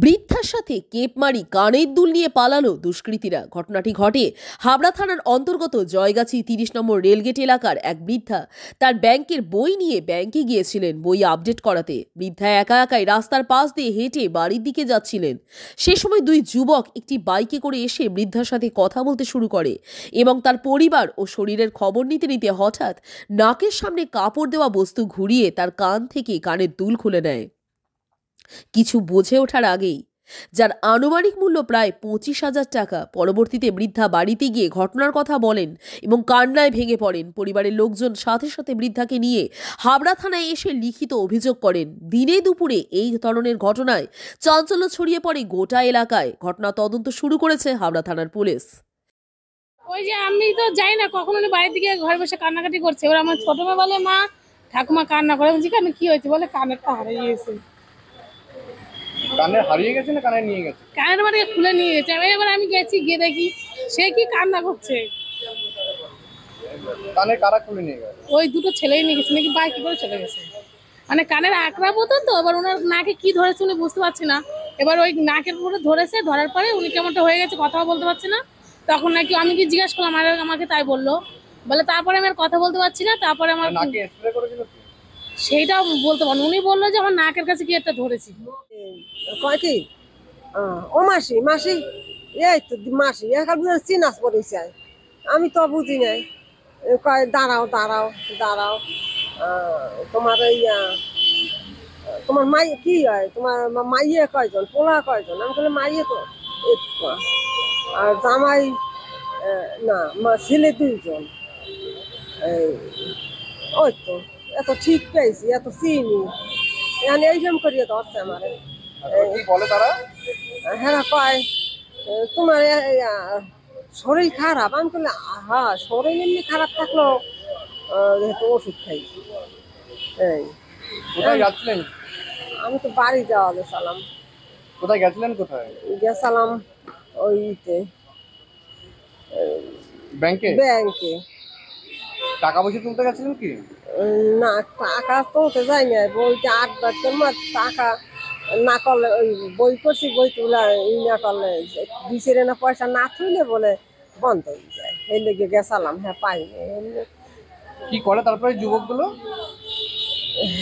বৃদ্ধার সাথে কেপমারি কানের দুল নিয়ে পালালো দুষ্কৃতীরা। ঘটনাটি ঘটে হাবড়া থানার অন্তর্গত জয়গাছি 30 নম্বর রেলগেট এলাকার এক বৃদ্ধা তার ব্যাংকের বই নিয়ে ব্যাংকে গিয়েছিলেন বই আপডেট করাতে। বৃদ্ধা একা একাই রাস্তার পাশ দিয়ে হেঁটে বাড়ির দিকে যাচ্ছিলেন। সে সময় দুই যুবক একটি বাইকে করে এসে বৃদ্ধার সাথে কথা বলতে শুরু করে এবং তার পরিবার ও শরীরের খবর নিতে নিতে হঠাৎ নাকের সামনে কাপড় দেওয়া বস্তু ঘুরিয়ে তার কান থেকে কানের দুল খুলে নেয়। কিছু বুঝে ওঠার আগেই, যার আনুমানিক মূল্য প্রায় 25,000 টাকা। পরবর্তীতে বৃদ্ধা বাড়িতে গিয়ে ঘটনার কথা বলেন এবং কান্নায় ভেঙে পড়েন। পরিবারের লোকজন সাথে সাথে বৃদ্ধাকে নিয়ে হাবড়া থানায় এসে লিখিত অভিযোগ করেন। দিনে দুপুরে এই ধরনের ঘটনায় চাঞ্চল্য ছড়িয়ে পড়ে গোটা এলাকায়। ঘটনা তদন্ত শুরু করেছে হাবড়া থানার পুলিশ। ওই যে আমি তো যাই না, কখনো বাড়ির দিকে ঘরে বসে কান্নাকাটি করছে। এবার আমার ছোট মেয়ে বলে, মা ঠাকুমা কান্না করে। বলছি কেন, কি হয়েছে? বলে কানেরটা হারিয়ে গেছে। কানের হারিয়ে গেছে না কানে নিয়ে গেছে? কানের মানে খুলে নিয়ে গেছে। এবার আমি গেছি, গিয়ে দেখি সে কি কান্না করছে। কানের কারা খুলে নিয়ে গেছে? ওই দুটো ছেলেই নিয়ে গেছে, নাকি বাইকে করে চলে গেছে। মানে কানের আকড়া মতো তো, এবার ওনার নাকে কি ধরেছে উনি বুঝতে পারছি না। এবার ওই নাকের উপরে ধরেছে, ধরার পরে উনি কেমনটা হয়ে গেছে, কথাও বলতে পারছে না। তখন নাকি আমি কি জিজ্ঞেস করলাম, আমাকে তাই বললো। বলে তারপরে আমি আর কথা বলতে পারছি না। তারপরে আমার নাকে স্প্রে করেছিল, সেইটাও বলতে পারেন। উনি বললো যে আমার নাকের কাছে কি একটা ধরেছি। কয় কি ও মাসি মাসি, এই তো মাসি এখানে চিনাস পড়েছে। আমি তো বুঝি নাই। কয় দাঁড়াও দাঁড়াও দাঁড়াও, তোমার ওই তোমার মাই কি হয়, তোমার মাইয়ে কয়জন, পোলা কয়জন? আমি বলে মাইয়ে তো একটু, আর জামাই না ছেলে 2জন। এই ওই তো এত ঠিক পেয়েছি, এত চিনি এখানে এইরকম করিয়ে ধরছে আমার। বলে তারা হ্যাঁ কয় তোমার শরীর খারাপ। আমি বললাম হ্যাঁ, শরীর এমনি খারাপ থাকলেও ওষুধ খাই। এই কোথায় যাচ্ছিলেন? আমি তো বাড়ি যাওয়া গেছিলাম। কোথায় গেছিলেন? কোথায় গেছিলাম? ওইতে ব্যাংকে। ব্যাংকে টাকা পয়সা তুলতে গেছিলেন কি? না, টাকা তুলতে যাই না। বইটা 8 বছর টাকা না করলে, ওই বই করছি, বই তোলা না করলে বিচেরে না পয়সা না তুলে বলে বন্ধ হয়ে যায়। এই লেগে গেছিলাম। হ্যাঁ পাইনি। কি করে তারপরে যুবকগুলো?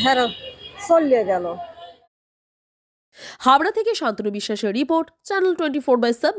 হ্যাঁ চলিয়ে গেল। হাবড়া থেকে শান্তনু বিশ্বাসের রিপোর্ট, চ্যানেল 24/7।